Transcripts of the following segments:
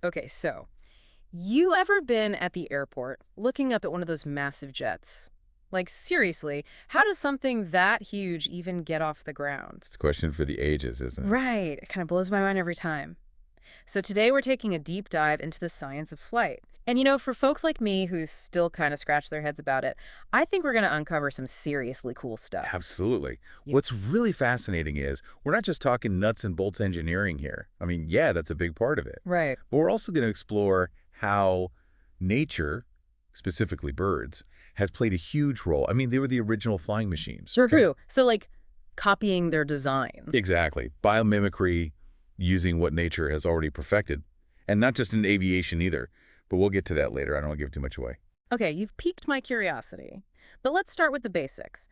Okay, so you ever been at the airport looking up at one of those massive jets? Like, seriously, how does something that huge even get off the ground? It's a question for the ages, isn't it? Right. It kind of blows my mind every time. So today we're taking a deep dive into the science of flight. And for folks like me who still kind of scratch their heads about it, I think we're going to uncover some seriously cool stuff. Absolutely. Yeah. What's really fascinating is we're not just talking nuts and bolts engineering here. I mean, yeah, that's a big part of it. Right. But we're also going to explore how nature, specifically birds, has played a huge role. I mean, they were the original flying machines. Okay. True. So, like, copying their designs. Exactly. Biomimicry, using what nature has already perfected. And not just in aviation either. But we'll get to that later. I don't want to give too much away. Okay, you've piqued my curiosity. But let's start with the basics.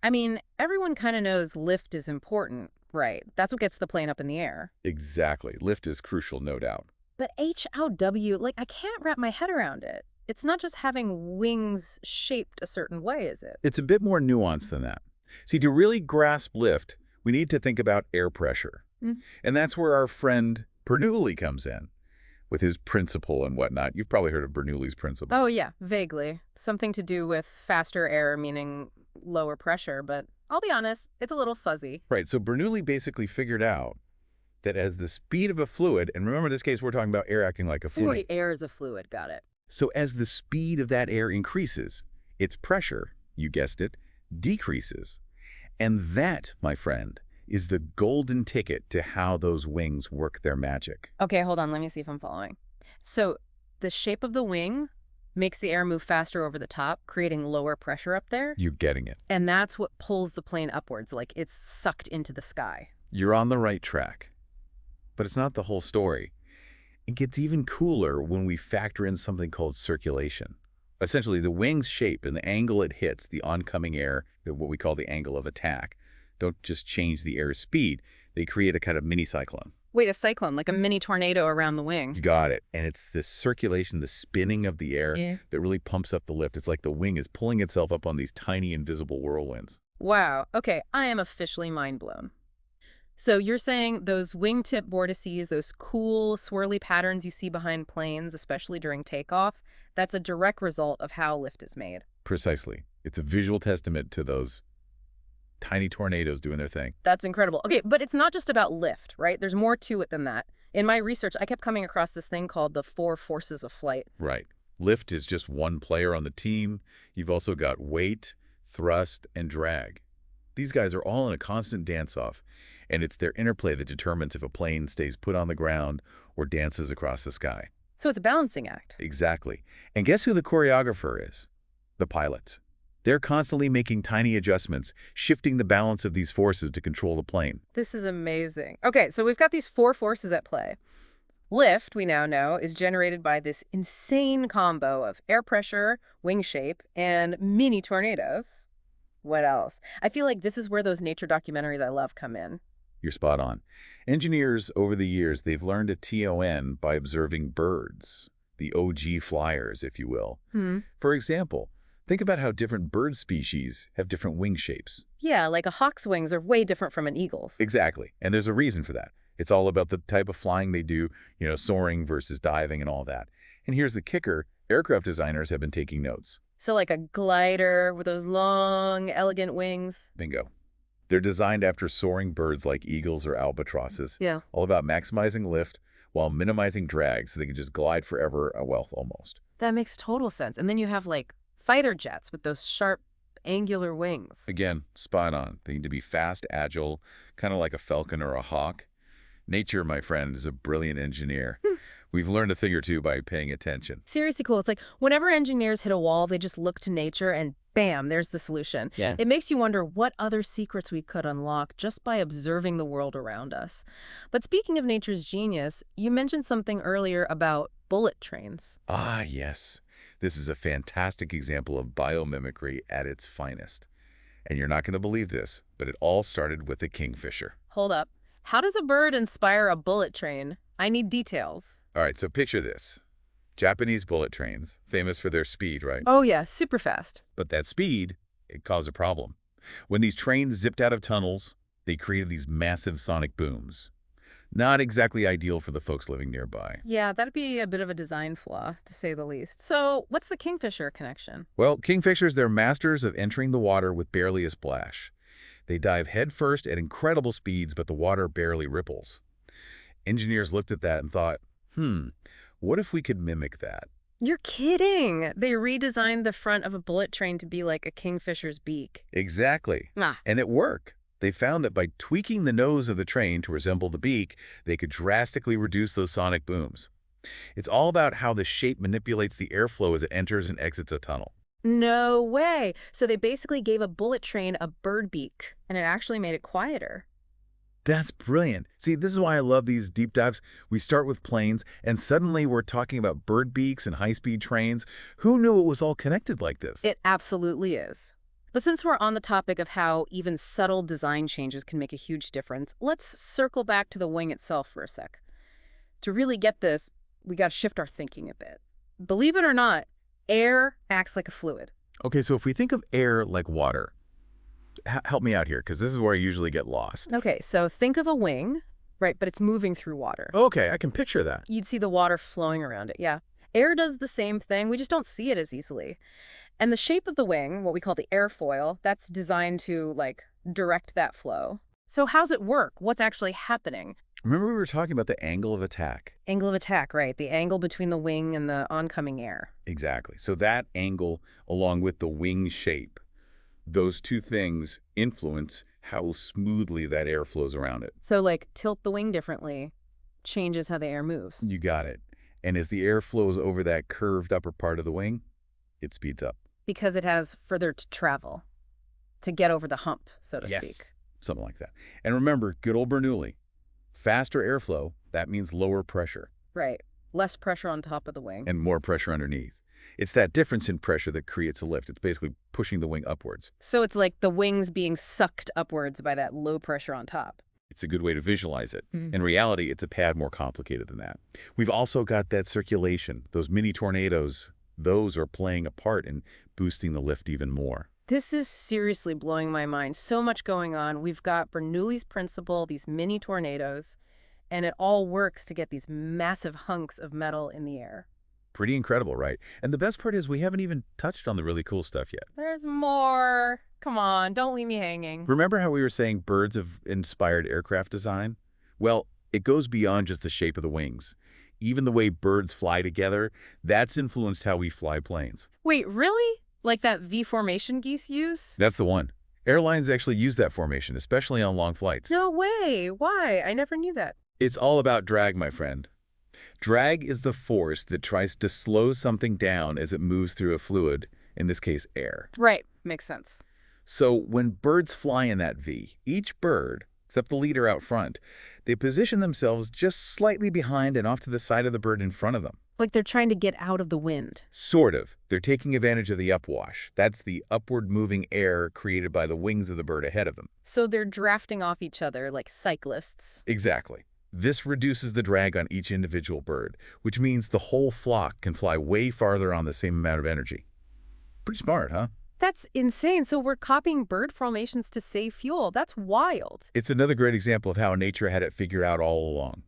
I mean, everyone kind of knows lift is important, right? That's what gets the plane up in the air. Exactly. Lift is crucial, no doubt. But HLW, like, I can't wrap my head around it. It's not just having wings shaped a certain way, is it? It's a bit more nuanced than that. See, to really grasp lift, we need to think about air pressure. Mm. And that's where our friend Bernoulli comes in, with his principle and whatnot. You've probably heard of Bernoulli's principle. Oh, yeah, vaguely. Something to do with faster air, meaning lower pressure, but I'll be honest, it's a little fuzzy. Right, so Bernoulli basically figured out that as the speed of a fluid, and remember in this case we're talking about air acting like a fluid. Wait, air is a fluid, got it. So as the speed of that air increases, its pressure, you guessed it, decreases. And that, my friend, is the golden ticket to how those wings work their magic. Okay, hold on, let me see if I'm following. So, the shape of the wing makes the air move faster over the top, creating lower pressure up there. You're getting it. And that's what pulls the plane upwards, like it's sucked into the sky. You're on the right track. But it's not the whole story. It gets even cooler when we factor in something called circulation. Essentially, the wing's shape and the angle it hits the oncoming air, what we call the angle of attack, don't just change the air's speed. They create a kind of mini cyclone. Wait, a cyclone, like a mini tornado around the You wing. got it. And it's the circulation, the spinning of the air Yeah. that really pumps up the lift. It's like the wing is pulling itself up on these tiny invisible whirlwinds. Wow, okay, I am officially mind blown. So you're saying those wingtip vortices, those cool swirly patterns you see behind planes, especially during takeoff, that's a direct result of how lift is made. Precisely. It's a visual testament to those tiny tornadoes doing their thing. That's incredible. Okay, but it's not just about lift, right? There's more to it than that. In my research, I kept coming across this thing called the four forces of flight. Right. Lift is just one player on the team. You've also got weight, thrust, and drag. These guys are all in a constant dance-off, and it's their interplay that determines if a plane stays put on the ground or dances across the sky. So it's a balancing act. Exactly. And guess who the choreographer is? The pilots. They're constantly making tiny adjustments, shifting the balance of these forces to control the plane. This is amazing. Okay, so we've got these four forces at play. Lift, we now know, is generated by this insane combo of air pressure, wing shape, and mini tornadoes. What else? I feel like this is where those nature documentaries I love come in. You're spot on. Engineers, over the years, they've learned a TON by observing birds, the OG flyers, if you will. For example, think about how different bird species have different wing shapes. Yeah, like a hawk's wings are way different from an eagle's. Exactly. And there's a reason for that. It's all about the type of flying they do, soaring versus diving and all that. And here's the kicker. Aircraft designers have been taking notes. So like a glider with those long, elegant wings. Bingo. They're designed after soaring birds like eagles or albatrosses, Yeah. all about maximizing lift while minimizing drag so they can just glide forever, well, almost. That makes total sense. And then you have like fighter jets with those sharp, angular wings. Again, spot on. They need to be fast, agile, kind of like a falcon or a hawk. Nature, my friend, is a brilliant engineer. We've learned a thing or two by paying attention. Seriously cool. It's like whenever engineers hit a wall, they just look to nature and bam, there's the solution. Yeah. It makes you wonder what other secrets we could unlock just by observing the world around us. But speaking of nature's genius, you mentioned something earlier about bullet trains. Ah, yes. This is a fantastic example of biomimicry at its finest. And you're not going to believe this, but it all started with a kingfisher. Hold up. How does a bird inspire a bullet train? I need details. All right, so picture this. Japanese bullet trains, famous for their speed, right? Oh yeah, super fast. But that speed, it caused a problem. When these trains zipped out of tunnels, they created these massive sonic booms. Not exactly ideal for the folks living nearby. Yeah, that'd be a bit of a design flaw, to say the least. So what's the Kingfisher connection? Well, kingfishers, they're masters of entering the water with barely a splash. They dive headfirst at incredible speeds, but the water barely ripples. Engineers looked at that and thought, what if we could mimic that? You're kidding! They redesigned the front of a bullet train to be like a kingfisher's beak. Exactly. Ah. And it worked. They found that by tweaking the nose of the train to resemble the beak, they could drastically reduce those sonic booms. It's all about how the shape manipulates the airflow as it enters and exits a tunnel. No way! So they basically gave a bullet train a bird beak, and it actually made it quieter. That's brilliant. See, this is why I love these deep dives. We start with planes, and suddenly we're talking about bird beaks and high-speed trains. Who knew it was all connected like this? It absolutely is. But since we're on the topic of how even subtle design changes can make a huge difference, let's circle back to the wing itself for a sec. To really get this, we got to shift our thinking a bit. Believe it or not, air acts like a fluid. Okay, so if we think of air like water, help me out here, because this is where I usually get lost. Okay, so think of a wing, right, but it's moving through water. Okay, I can picture that. You'd see the water flowing around it, yeah. Air does the same thing, we just don't see it as easily. And the shape of the wing, what we call the airfoil, that's designed to, like, direct that flow. So how's it work? What's actually happening? Remember we were talking about the angle of attack? Angle of attack, right. The angle between the wing and the oncoming air. Exactly. So that angle, along with the wing shape, those two things influence how smoothly that air flows around it. So, like, tilt the wing differently changes how the air moves. You got it. And as the air flows over that curved upper part of the wing, it speeds up. Because it has further to travel, to get over the hump, so to Yes. speak. Something like that. And remember, good old Bernoulli, faster airflow, that means lower pressure Right. Less pressure on top of the wing. and more pressure underneath. It's that difference in pressure that creates a lift. It's basically pushing the wing upwards. So it's like the wings being sucked upwards by that low pressure on top. It's a good way to visualize it. In reality, it's a tad more complicated than that. We've also got that circulation, those mini tornadoes. Those are playing a part in boosting the lift even more. This is seriously blowing my mind. So much going on. We've got Bernoulli's principle, these mini tornadoes, and it all works to get these massive hunks of metal in the air. Pretty incredible, right? And the best part is we haven't even touched on the really cool stuff yet. There's more. Come on, don't leave me hanging. Remember how we were saying birds have inspired aircraft design? Well, it goes beyond just the shape of the wings. Even the way birds fly together, that's influenced how we fly planes. Wait, really? Like that V formation geese use? That's the one. Airlines actually use that formation, especially on long flights. No way. Why? I never knew that. It's all about drag, my friend. Drag is the force that tries to slow something down as it moves through a fluid, in this case, air. Right. Makes sense. So when birds fly in that V, each bird, except the leader out front, they position themselves just slightly behind and off to the side of the bird in front of them. Like they're trying to get out of the wind. Sort of. They're taking advantage of the upwash. That's the upward moving air created by the wings of the bird ahead of them. So they're drafting off each other like cyclists. Exactly. This reduces the drag on each individual bird, which means the whole flock can fly way farther on the same amount of energy. Pretty smart, huh? That's insane. So we're copying bird formations to save fuel. That's wild. It's another great example of how nature had it figured out all along,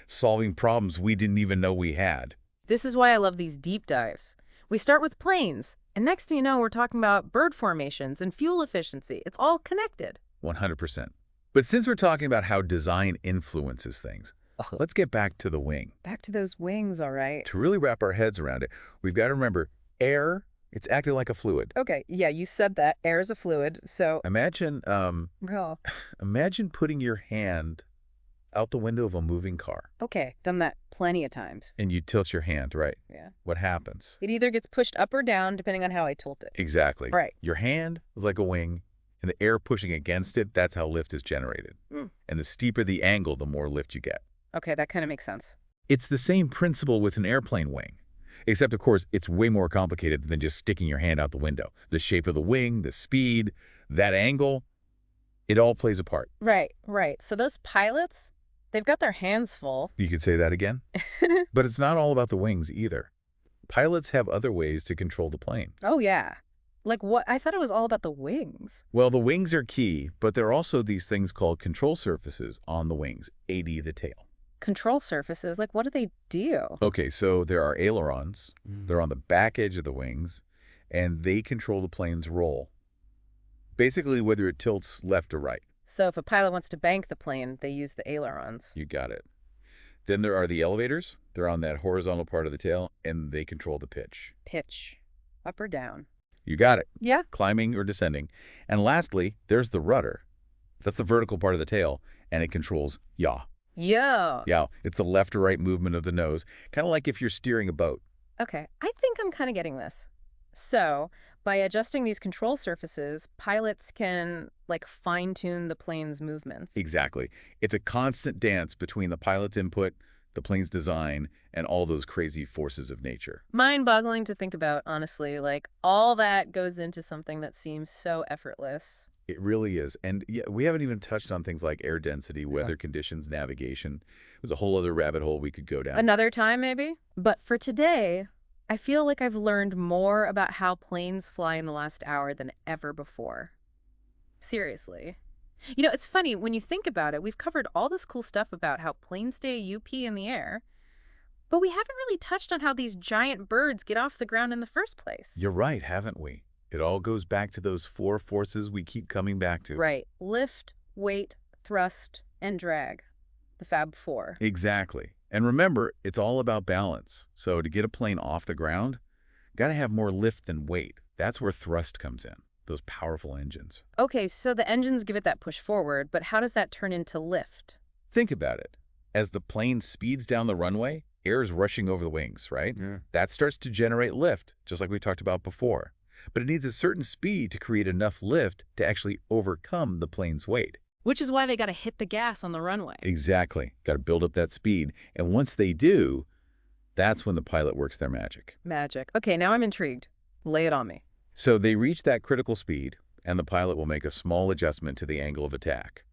solving problems we didn't even know we had. This is why I love these deep dives. We start with planes, and next thing you know, we're talking about bird formations and fuel efficiency. It's all connected. 100%. But since we're talking about how design influences things, let's get back to the wing. Back to those wings, all right. To really wrap our heads around it, we've got to remember air, it's acting like a fluid. Okay, yeah, you said that. Air is a fluid, so... Imagine, Oh, imagine putting your hand out the window of a moving car okay, done that plenty of times. and you tilt your hand, right? Yeah. What happens? It either gets pushed up or down, depending on how I tilt it. Exactly. Right. Your hand is like a wing, and the air pushing against it, that's how lift is generated. And the steeper the angle, the more lift you get. Okay, that kind of makes sense. It's the same principle with an airplane wing, except, of course, it's way more complicated than just sticking your hand out the window. The shape of the wing, the speed, that angle, it all plays a part. Right, right. So those pilots, they've got their hands full. You could say that again? But it's not all about the wings either. Pilots have other ways to control the plane. Oh, yeah. Like what? I thought it was all about the wings. Well, the wings are key, but there are also these things called control surfaces on the wings, AD the tail. Control surfaces, like what do they do? Okay, so there are ailerons. Mm. They're on the back edge of the wings, and they control the plane's roll. Basically, whether it tilts left or right. So if a pilot wants to bank the plane, they use the ailerons. You got it. Then there are the elevators. They're on that horizontal part of the tail, and they control the pitch. Pitch. Up or down. You got it. Yeah. Climbing or descending. And lastly, there's the rudder. That's the vertical part of the tail, and it controls yaw. Yo. Yeah, it's the left or right movement of the nose, kind of like if you're steering a boat. Okay, I think I'm kind of getting this. So, by adjusting these control surfaces, pilots can, like, fine-tune the plane's movements. Exactly. It's a constant dance between the pilot's input, the plane's design, and all those crazy forces of nature. Mind-boggling to think about, honestly. Like, all that goes into something that seems so effortless. It really is. And yeah, we haven't even touched on things like air density, weather conditions, navigation. There's a whole other rabbit hole we could go down. Another time, maybe? But for today, I feel like I've learned more about how planes fly in the last hour than ever before. Seriously. You know, it's funny, when you think about it, we've covered all this cool stuff about how planes stay UP in the air, but we haven't really touched on how these giant birds get off the ground in the first place. You're right, haven't we? It all goes back to those four forces we keep coming back to. Right. Lift, weight, thrust, and drag. The Fab Four. Exactly. And remember, it's all about balance. So to get a plane off the ground, got to have more lift than weight. That's where thrust comes in, those powerful engines. Okay, so the engines give it that push forward, but how does that turn into lift? Think about it. As the plane speeds down the runway, air is rushing over the wings, right? Yeah. That starts to generate lift, just like we talked about before. But it needs a certain speed to create enough lift to actually overcome the plane's weight. Which is why they got to hit the gas on the runway. Exactly. Got to build up that speed. And once they do, that's when the pilot works their magic. Magic. Okay, now I'm intrigued. Lay it on me. So they reach that critical speed, and the pilot will make a small adjustment to the angle of attack,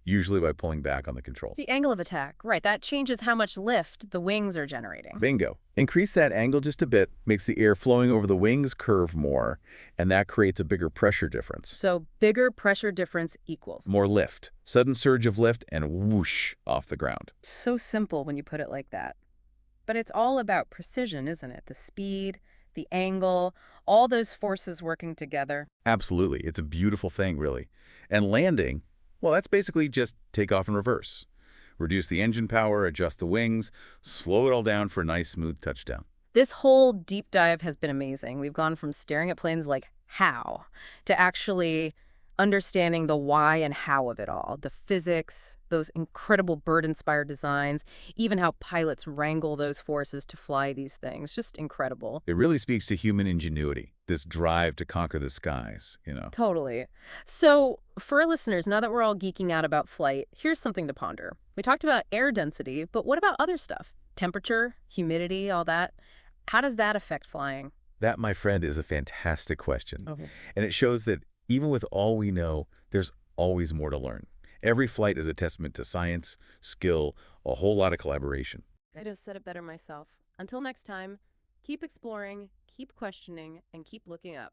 usually by pulling back on the controls. The angle of attack, right. That changes how much lift the wings are generating. Bingo. Increase that angle just a bit, makes the air flowing over the wings curve more, and that creates a bigger pressure difference. So bigger pressure difference equals. More lift. Sudden surge of lift and whoosh off the ground. So simple when you put it like that. But it's all about precision, isn't it? The speed, the angle, all those forces working together. Absolutely. It's a beautiful thing, really. And landing, well, that's basically just take off in reverse. Reduce the engine power, adjust the wings, slow it all down for a nice, smooth touchdown. This whole deep dive has been amazing. We've gone from staring at planes like how to actually understanding the why and how of it all. The physics, those incredible bird-inspired designs, even how pilots wrangle those forces to fly these things. Just incredible. It really speaks to human ingenuity, this drive to conquer the skies, you know. Totally. So for our listeners, now that we're all geeking out about flight, here's something to ponder. We talked about air density, but what about other stuff? Temperature, humidity, all that. How does that affect flying? That, my friend, is a fantastic question. Okay. And it shows that even with all we know, there's always more to learn. Every flight is a testament to science, skill, a whole lot of collaboration. I just said it better myself. Until next time, keep exploring, keep questioning, and keep looking up.